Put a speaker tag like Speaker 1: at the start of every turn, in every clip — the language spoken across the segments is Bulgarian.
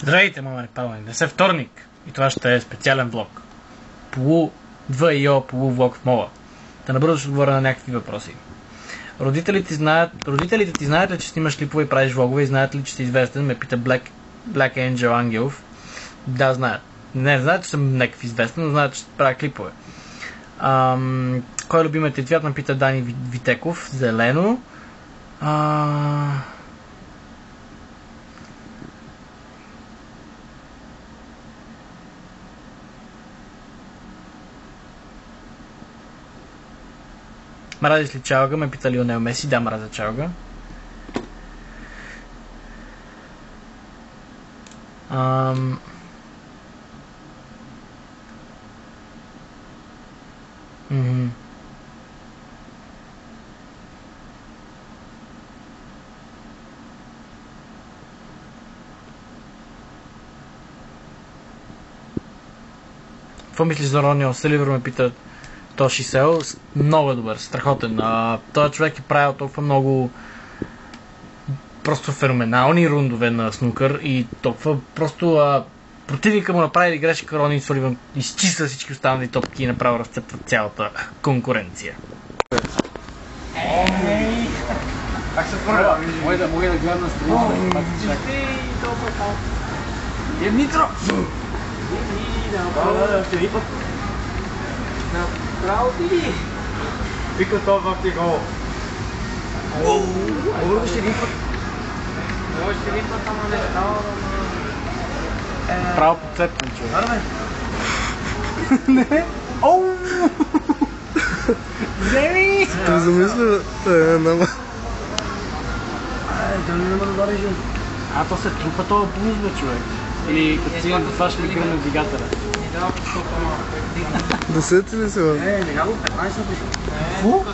Speaker 1: Здравейте, мамари палани! Днес е вторник и това ще е специален влог. Полувлог в мола. Да набързо ще отговоря на някакви въпроси. Родителите ти знаят ли, че снимаш клипове и правиш влогове и знаят ли, че си известен? Ме пита Black Angel Ангелов. Да, знаят. Не знаят, че съм някакъв известен, но знаят, че правя клипове. Кой е любимият ти цвят? Ме пита Дани Витеков. Зелено. Мразиш ли чалга? Ме пита Лионел Меси. Да, мразя чалга. Какво мислиш за Рони О'Суливън? Ме пита Тоши Сел. Много е добър, страхотен. Този човек е правил толкова много просто феноменални рундове на снукър и толкова просто противника му направи грешка, Рони О'Суливън изчиста всички останали топки и направо разцепва цялата конкуренция.
Speaker 2: Как се първа? Мога да гледам на страницата. Е, Митро! Направо ти! Вика това ти гол. Може ще един път. Може ще един път, ама не става.
Speaker 1: Право подцепен човек.
Speaker 2: Арме!
Speaker 1: Не! Оу! Вземи!
Speaker 3: Той замисля nama.
Speaker 2: Да не ме добавиш.
Speaker 1: То се трупа това блуз, бе, човек. Или като си имам това ще ми гръмне двигателя.
Speaker 3: Десети ли си, бе?
Speaker 2: Не го 15 напишу.
Speaker 1: Какво?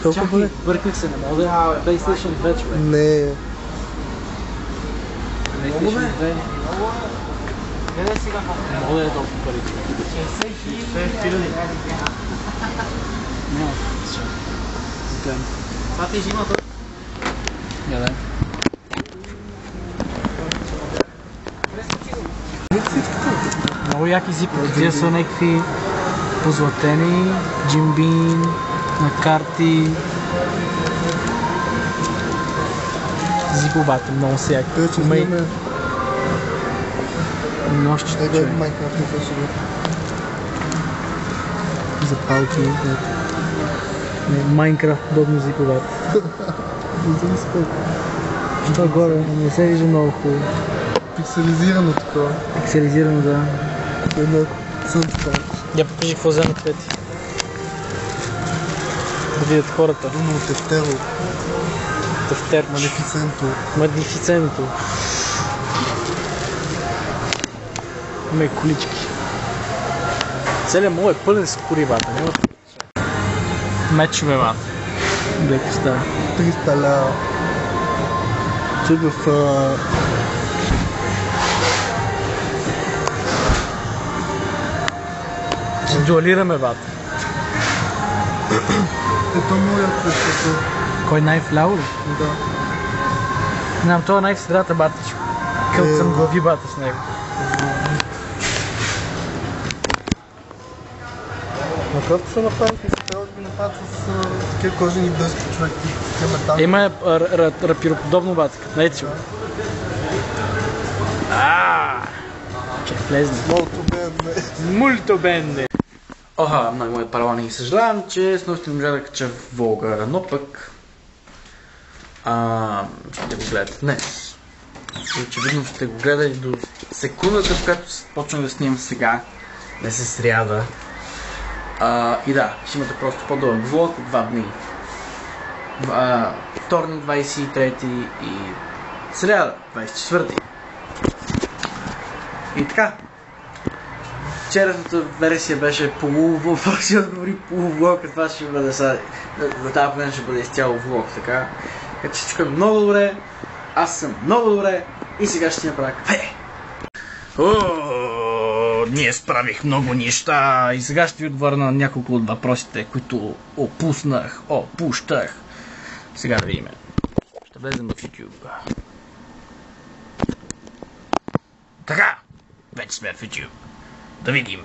Speaker 3: Толкова бъде?
Speaker 1: Бърках се, не мога да е PlayStation 2, човек.
Speaker 3: Не.
Speaker 1: PlayStation 2.
Speaker 2: Къде сега
Speaker 1: Не мога да е толкова пари.
Speaker 2: 60 хиляди.
Speaker 1: Няма. Гледам.
Speaker 2: Това ти взима той?
Speaker 1: Гледай. Много яки зипи. Тия са някакви позлатени, джимбин, на карти. Зиповата, много са яки.
Speaker 3: Той, че знаме...
Speaker 1: Нощите,
Speaker 3: Ега
Speaker 1: човек.
Speaker 3: Майнкрафт не беше го. За палки.
Speaker 1: Майнкрафт подобно зиповата.
Speaker 3: Не знам си колко.
Speaker 1: Това горе не се вижда много хубаво.
Speaker 3: Пикселизирано такова.
Speaker 1: Пикселизирано, да.
Speaker 3: Едно сънце.
Speaker 1: Я покажи какво вземат Пети. Да видят хората.
Speaker 3: Дуно тефтеро.
Speaker 1: Тефтер.
Speaker 3: Малефисенто.
Speaker 1: Магнифиценто. Има и колички. Целият мол е пълен с коривата. Няма... Мечове, мат. Леко става.
Speaker 3: 300 лева. Тук в...
Speaker 1: Ще дуалираме, бат.
Speaker 3: Ето моя пресето.
Speaker 1: Кой най-вляво ли?
Speaker 3: Да.
Speaker 1: Не знам, това е най-в-средата, батичко. Кълт съм глави, бата с него.
Speaker 3: На както се направих, се трябва да ги направят с такива кожени дъски, човек. Такива метални.
Speaker 1: Има рапироподобно, бата. Найде си го. Че влезне.
Speaker 3: Молто бе,
Speaker 1: Мулто бенде! Оха, много мои паралани и съжалявам, че с нощи не можа да кача влога, но пък ще го гледате днес. Очевидно ще го гледате до секундата, в която почвам да снимам сега, не се сряда. И да, ще имате просто по-дълъг влог от 2 дни. Вторник 23 и сряда 24. И така. Вчерашната версия беше полувлог, пак си отговори полувлог, а това ще бъде сега, на тази половина ще бъде изцяло влог, така. Така че всичко е много добре, аз съм много добре и сега ще ти направя кафе. Ние справих много неща и сега ще ви отговоря на няколко от въпросите, които опущах. Сега да видим. Ще влезем в YouTube. Така, вече сме в YouTube. Да видим.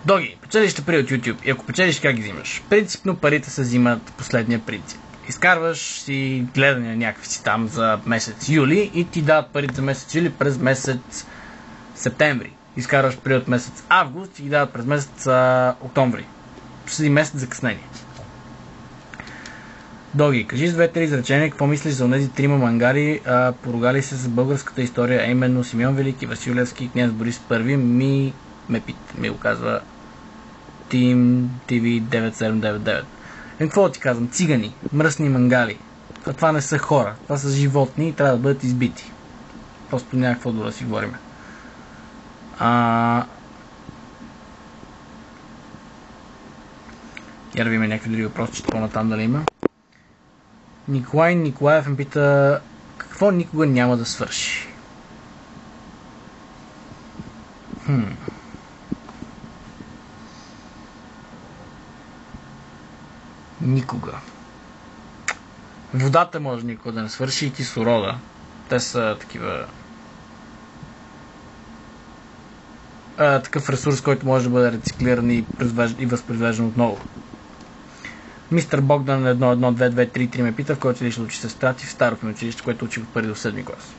Speaker 1: Доги, печелиш пари от YouTube и ако печелиш, как ги взимаш? Принципно парите се взимат последния принцип. Изкарваш си гледане на някакви си там за месец юли и ти дават парите за месец юли през месец септември. Изкарваш пари от месец август и ги дават през месец октомври. С един месец закъснение. Доги, кажи с 2-3 изречения какво мислиш за тези трима мангари, поругали се с българската история, а именно Симеон Велики, Васил Левски и княз Борис I. Ми го казва Team TV 9799. Какво ти казвам? Цигани, мръсни мангали. Това не са хора, това са животни и трябва да бъдат избити. Просто някакво да си говорим. Я да видим някакви други въпроси, че по-натам дали има. Николай Николаев ме пита какво никога няма да свърши. Никога. Водата може никога да не свърши и кислорода. Те са такива... такъв ресурс, който може да бъде рециклиран и възпроизвеждан отново. Мистер Богдан 1-1-2-2-3-3 ме пита, в който лично учи сестра ти в старото ми училище, което учи от 1 до 7 клас.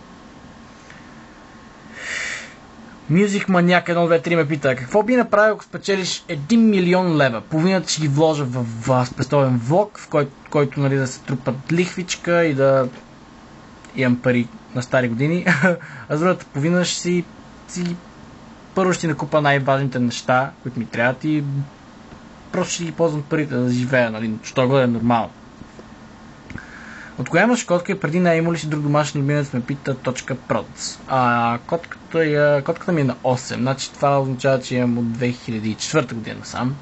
Speaker 1: Music Maniac 1-2-3 ме пита, какво би направил, ако спечелиш 1 милион лева? Половината ще ги вложа в спестовен влог, в който нали, да се трупат лихвичка и да имам пари на стари години, а за другата половина ще си първо ще накупа най-важните неща, които ми трябват и просто ще ги ползвам парите да живея, нали, що го е нормално. От коя имаш котка и преди нея има ли си друг домашен любимец, ме пита .prods. Котката ми е на 8, значи това означава, че имам от 2004 година сам.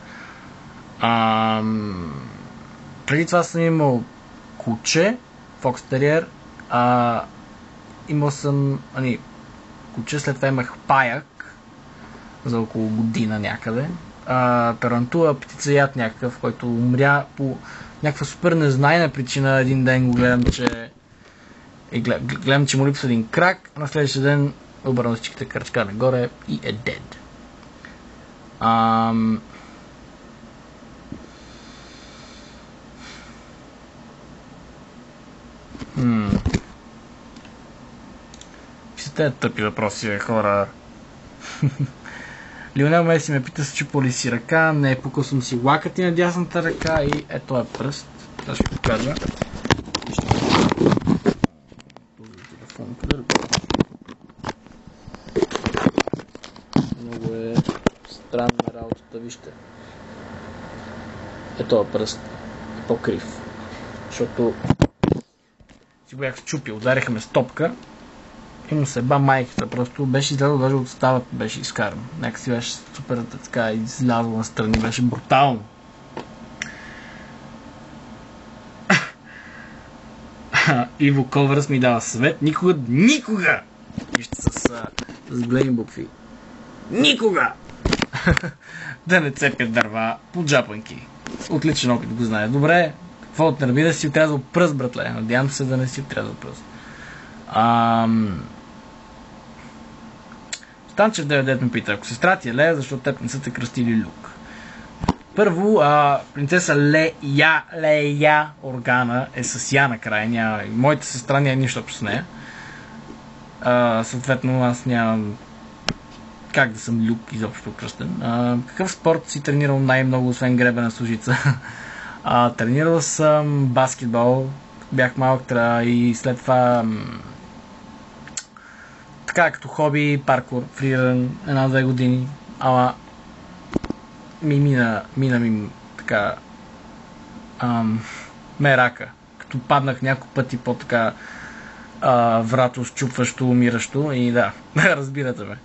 Speaker 1: Преди това съм имал куче, Fox Terrier, имал съм куче, след това имах паяк за около година някъде. Тарантула, птицеят някакъв, който умря по някаква супер незнайна причина. Един ден го гледам, че му липсва един крак, а на следващия ден обърна всичките крачка нагоре и е dead. Те тъпи въпроси, хора. Лионел Меси ме пита, счупал ли си ръка. Не, пукал съм си лакъти на дясната ръка и ето е пръст. Това ще покажа. Много е странна работата, вижте. Ето е пръст. Е по-крив. Защото си го бях счупил. Удариха ме с топка. И му се ба майката, просто беше излязъл, даже от ставата беше изкаран. Някакси беше супер така излязъл настрани, беше брутално. Иво Ковърс ми дава съвет. Никога! Вижте с големи букви. Никога! Да не цепят дърва по джапанки. Отличен опит го знае. Добре, какво не раби да си отрязал пръст, братле. Надявам се да не си отрязал пръст. Станчев 9 ме пита, ако сестра ти е Лея, защо теб не са те кръстили Люк? Първо, принцеса Лея Органа е с Я накрая. Моята сестра няма нищо общо с нея. Съответно, аз нямам как да съм Люк изобщо кръстен. Какъв спорт си тренирал най-много, освен гребена с лъжица? Тренирал съм баскетбол, бях малък и след това така като хоби, паркур, фриран, 1-2 години, ама мина така мерака, като паднах няколко пъти по така врато, счупващо, умиращо и да, разбирате ме.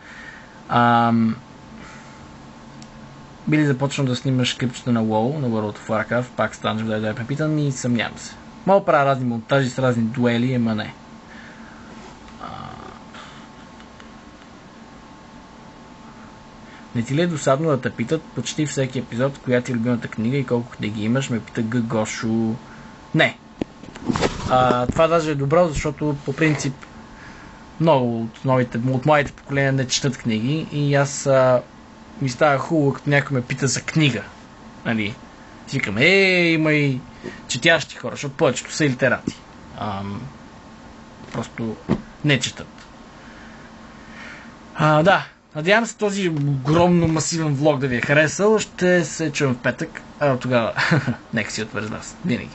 Speaker 1: Били започна да снимаш клипчета на WoW, на World of Warcraft, пак станеш да е препитан и съмнявам се. Мога правя разни монтажи с разни дуели, ама не. Не ти ли е досадно да те питат почти всеки епизод, коя ти е любимата книга и колко книги имаш? Ме пита Гошо. Не. Това даже е добро, защото по принцип много от моите поколения не четат книги и аз ми става хубаво, като някой ме пита за книга. Нали? Си викам, има и четящи хора, защото повечето са литерати. Просто не четат. Да, надявам се този огромно масивен влог да ви е харесал. Ще се чуем в петък. Тогава, нека си отвърз нас. Винаги.